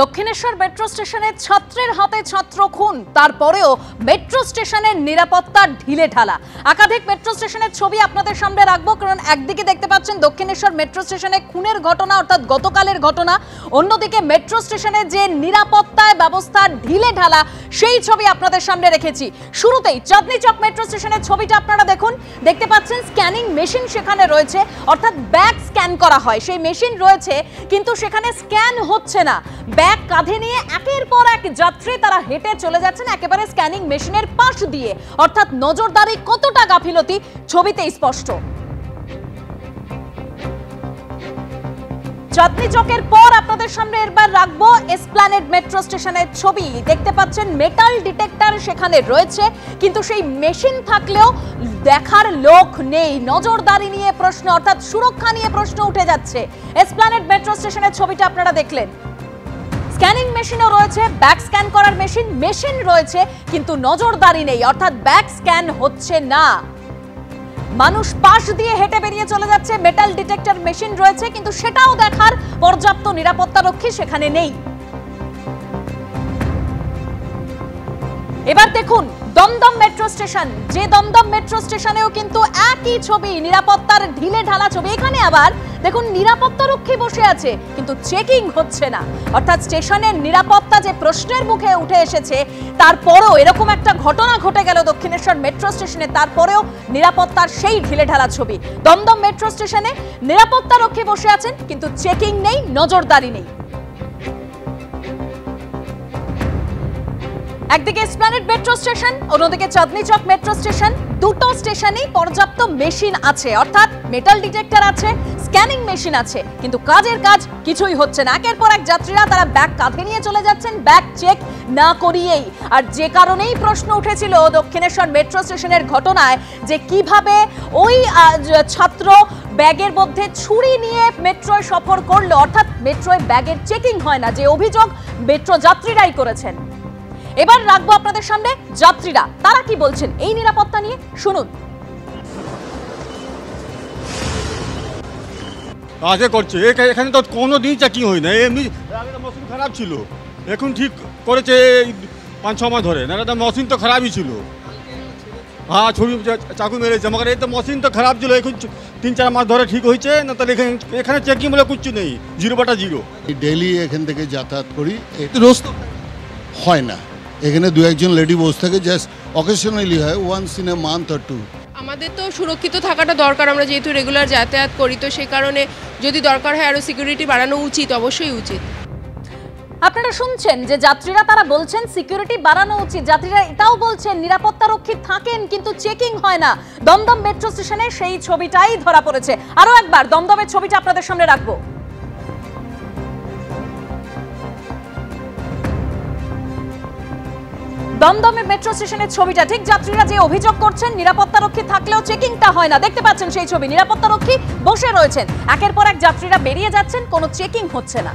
Dakshineswar metro স্টেশনে ছাত্রের হাতে ছাত্র খুন, তারপরেও মেট্রো স্টেশনের নিরাপত্তা ঢিলে ঢালা। একাধিক মেট্রো স্টেশনের ছবি আপনাদের সামনে রাখবো, কারণ একদিকে দেখতে পাচ্ছেন দক্ষিণেশ্বর মেট্রো স্টেশনে খুনের ঘটনা, অর্থাৎ গতকালের ঘটনা, অন্যদিকে মেট্রো স্টেশনে যে নিরাপত্তায় ব্যবস্থা ঢিলে ঢালা সেই ছবি আপনাদের সামনে রেখেছি। শুরুতেই চাঁদনী চক মেট্রো স্টেশনের ছবিটা আপনারা দেখুন, দেখতে পাচ্ছেন স্ক্যানিং মেশিন সেখানে রয়েছে, অর্থাৎ ব্যাগ স্ক্যান করা হয় সেই মেশিন রয়েছে, কিন্তু সেখানে স্ক্যান হচ্ছে না। ব্যাগ কাঁধে নিয়ে একের পর এক যাত্রী তারা হেঁটে চলে যাচ্ছেন একেবারে স্ক্যানিং মেশিনের পাশ দিয়ে, অর্থাৎ নজরদারি কতটা গাফিলতি ছবিতে স্পষ্ট। চাঁদনী চকের পর আপনাদের সামনে এবার রাখবো এসপ্ল্যানেড মেট্রো স্টেশনের ছবি। দেখতে পাচ্ছেন মেটাল ডিটেক্টর সেখানে রয়েছে, কিন্তু সেই মেশিন থাকলেও দেখার লোক নেই। নজরদারি নিয়ে প্রশ্ন, অর্থাৎ সুরক্ষা নিয়ে প্রশ্ন উঠে যাচ্ছে। এসপ্ল্যানেড মেট্রো স্টেশনের ছবিটা আপনারা দেখলেন, স্ক্যানিং মেশিনও রয়েছে, ব্যাগ স্ক্যান করার মেশিন রয়েছে, কিন্তু নজরদারি নেই, অর্থাৎ ব্যাগ স্ক্যান হচ্ছে না। মানুষ পাশ দিয়ে হেঁটে বেরিয়ে চলে যাচ্ছে, মেটাল ডিটেক্টর মেশিন রয়েছে, কিন্তু সেটাও দেখার পর্যাপ্ত নিরাপত্তারক্ষী সেখানে নেই। এবার দেখুন দমদম মেট্রো স্টেশন, যে দমদম মেট্রো স্টেশনেও কিন্তু একই ছবি, নিরাপত্তার ঢিলে ঢালা ছবি। এখানে আবার দেখুন নিরাপত্তারক্ষী বসে আছে, কিন্তু চেকিং হচ্ছে না, অর্থাৎ স্টেশনের নিরাপত্তা যে প্রশ্নের মুখে উঠে এসেছে, তারপরেও এরকম একটা ঘটনা ঘটে গেল দক্ষিণেশ্বর মেট্রো স্টেশনে, তারপরেও নিরাপত্তার সেই ঢিলে ঢালা ছবি। দমদম মেট্রো স্টেশনে নিরাপত্তারক্ষী বসে আছেন, কিন্তু চেকিং নেই, নজরদারি নেই। একদিকে এসপ্ল্যানেড মেট্রো স্টেশন, অন্যদিকে চাঁদনী চক মেট্রো স্টেশন, দুটো স্টেশনেই পর্যাপ্ত মেশিন আছে, অর্থাৎ মেটাল ডিটেক্টর আছে, স্ক্যানিং মেশিন আছে, কিন্তু কাজের কাজ কিছুই হচ্ছে না। একের পর এক যাত্রীরা তারা ব্যাগ কাঁধে নিয়ে চলে যাচ্ছেন, ব্যাগ চেক না করিয়েই। আর যে কারণেই প্রশ্ন উঠেছিল দক্ষিণেশ্বর মেট্রো স্টেশনের ঘটনায়, যে কিভাবে ওই ছাত্র ব্যাগের মধ্যে ছুরি নিয়ে মেট্রোয় সফর করলো, অর্থাৎ মেট্রোয় ব্যাগের চেকিং হয় না, যে অভিযোগ মেট্রো যাত্রীরাই করেছেন। এবার রাখবো আপনাদের সামনে যাত্রীরা তারা কি বলছেন এই নিরাপত্তা নিয়ে, শুনুন। আগে করছে, এখানে তো কোনো দিন চেকিং হয় না, এমনি মেশিন খারাপ ছিল, এখন ঠিক করেছে 5-6 মাস ধরে, না মেশিন তো খারাপই ছিল। হ্যাঁ, ছবি চাকু মেরেছে, মগর এই তো মেশিন তো খারাপ ছিল, এখন 3-4 মাস ধরে ঠিক হয়েছে না। তাহলে এখানে চেকিং বলে কিছু নেই, 0/0। ডেইলি এখান থেকে যাতায়াত করি, রোজ তো হয় না, এখানে 2-1 লেডি বসে থাকে, জাস্ট অকেশনালি হয়, once in a month or 2। আমাদের তো সুরক্ষিত থাকাটা দরকার, আমরা যেহেতু রেগুলার যাতায়াত করি, তো সেই কারণে যদি দরকার হয় আরও সিকিউরিটি বাড়ানো উচিত, অবশ্যই উচিত। আপনারা শুনছেন যে যাত্রীরা তারা বলছেন সিকিউরিটি বাড়ানো উচিত, যাত্রীরা এটাও বলছেন নিরাপত্তারক্ষী থাকেন কিন্তু চেকিং হয় না। দমদম মেট্রো স্টেশনে সেই ছবিটাই ধরা পড়েছে। আরো একবার দমদমের ছবিটা আপনাদের সামনে রাখবো। দমদমের মেট্রো স্টেশনের ছবিটা, ঠিক যাত্রীরা যে অভিযোগ করছেন নিরাপত্তারক্ষী থাকলেও চেকিংটা হয় না, দেখতে পাচ্ছেন সেই ছবি, নিরাপত্তারক্ষী বসে রয়েছেন, একের পর এক যাত্রীরা বেরিয়ে যাচ্ছেন, কোনো চেকিং হচ্ছে না।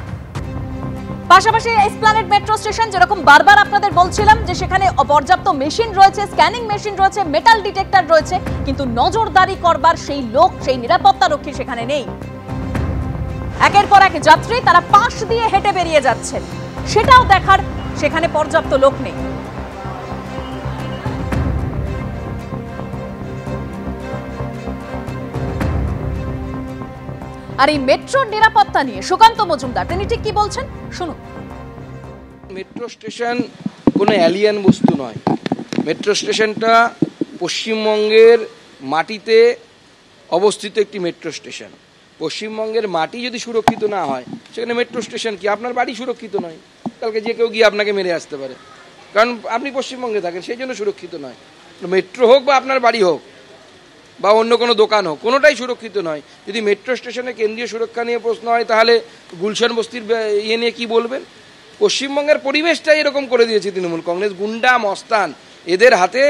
পাশাপাশি এসপ্ল্যানেড মেট্রো স্টেশন, যেরকম বারবার আপনাদের বলছিলাম যে সেখানে পর্যাপ্ত মেশিন রয়েছে, স্ক্যানিং মেশিন রয়েছে, মেটাল ডিটেক্টর রয়েছে, কিন্তু নজরদারি করবার সেই লোক, সেই নিরাপত্তারক্ষী সেখানে নেই। একের পর এক যাত্রী তারা পাশ দিয়ে হেঁটে বেরিয়ে যাচ্ছেন, সেটাও দেখার সেখানে পর্যাপ্ত লোক নেই। আর এই মেট্রোর নিরাপত্তা নিয়ে সুকান্ত মজুমদার তিনি ঠিক কি বলছেন, শুনুন। মেট্রো স্টেশন কোনো অ্যালিয়ান বস্তু নয়। মেট্রো স্টেশনটা পশ্চিমবঙ্গের মাটিতে অবস্থিত একটি মেট্রো স্টেশন। পশ্চিমবঙ্গের মাটি যদি সুরক্ষিত না হয়, সেখানে মেট্রো স্টেশন কি, আপনার বাড়ি সুরক্ষিত নয়, কালকে যে কেউ গিয়ে আপনাকে মেরে আসতে পারে, কারণ আপনি পশ্চিমবঙ্গে থাকেন, সেই জন্য সুরক্ষিত নয়। মেট্রো হোক বা আপনার বাড়ি হোক বা অন্য কোনো দোকান হোক, কোনোটাই সুরক্ষিত নয়। যদি মেট্রো স্টেশনে কেন্দ্রীয় সুরক্ষা নিয়ে প্রশ্ন হয়, তাহলে গুলশান বস্তির ইয়ে নিয়ে কী বলবেন? পশ্চিমবঙ্গের পরিবেশটাই এরকম করে দিয়েছে তৃণমূল কংগ্রেস, গুন্ডা মস্তান, এদের হাতে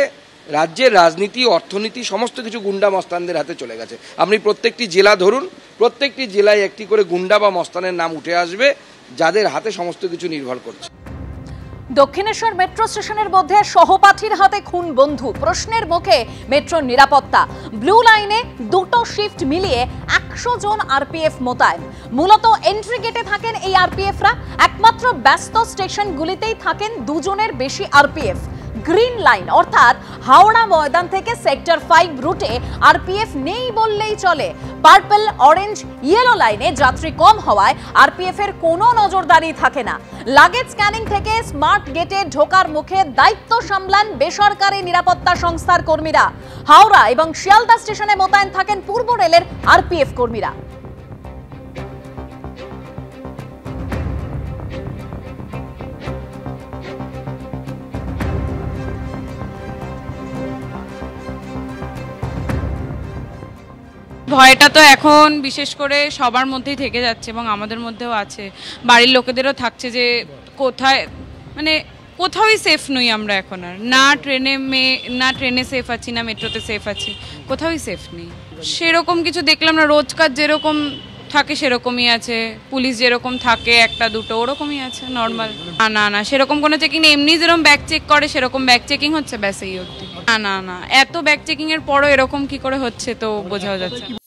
রাজ্যের রাজনীতি, অর্থনীতি, সমস্ত কিছু গুন্ডা মস্তানদের হাতে চলে গেছে। আপনি প্রত্যেকটি জেলা ধরুন, প্রত্যেকটি জেলায় একটি করে গুন্ডা বা মস্তানের নাম উঠে আসবে, যাদের হাতে সমস্ত কিছু নির্ভর করছে। দক্ষিণেশ্বর মেট্রো স্টেশনের মধ্যে সহপাঠীর হাতে খুন বন্ধু, প্রশ্নের মুখে মেট্রোর নিরাপত্তা। ব্লু লাইনে দুটো শিফট মিলিয়ে 100 জন আরপিএফ মোতায়েন। মূলত এন্ট্রি গেটে থাকেন এই আরপিএফরা, একমাত্র ব্যস্ত স্টেশনগুলিতেই থাকেন 2 জনের বেশি আরপিএফ। গ্রিন লাইন অর্থাৎ হাওড়া ময়দান থেকে সেক্টর 5 রুটে আরপিএফ নেই বললেই চলে। পার্পল, অরেঞ্জ, ইয়েলো লাইনে যাত্রী কম হওয়ায় আরপিএফ এর কোনো নজরদারি থাকে না। লাগেজ স্ক্যানিং থেকে স্মার্ট গেটে ঢোকার মুখে দায়িত্ব সামলান বেসরকারি নিরাপত্তা সংস্থার কর্মীরা। হাওড়া এবং শিয়ালদা স্টেশনে মোতায়েন থাকেন পূর্ব রেলের আরপিএফ কর্মীরা। ভয়টা তো এখন বিশেষ করে সবার মধ্যেই থেকে যাচ্ছে এবং আমাদের মধ্যেও আছে, বাড়ির লোকেদেরও থাকছে যে কোথায় মানে কোথাওই সেফ নই আমরা এখন, আর না ট্রেনে সেফ আছি, না মেট্রোতে সেফ আছি, কোথাওই সেফ নেই। সেরকম কিছু দেখলাম না, রোজকার যেরকম থাকে সেরকমই আছে, পুলিশ যেরকম থাকে একটা দুটো ওরকমই আছে নর্মাল। না সেরকম কোনো চেকিং নেই, এমনি যেরকম ব্যাগ চেক করে সেরকম ব্যাগ চেকিং হচ্ছে, ব্যাস এই অবধি। না এত ব্যাগ চেকিং এর পরও এরকম কি করে হচ্ছে তো বোঝাও যাচ্ছে।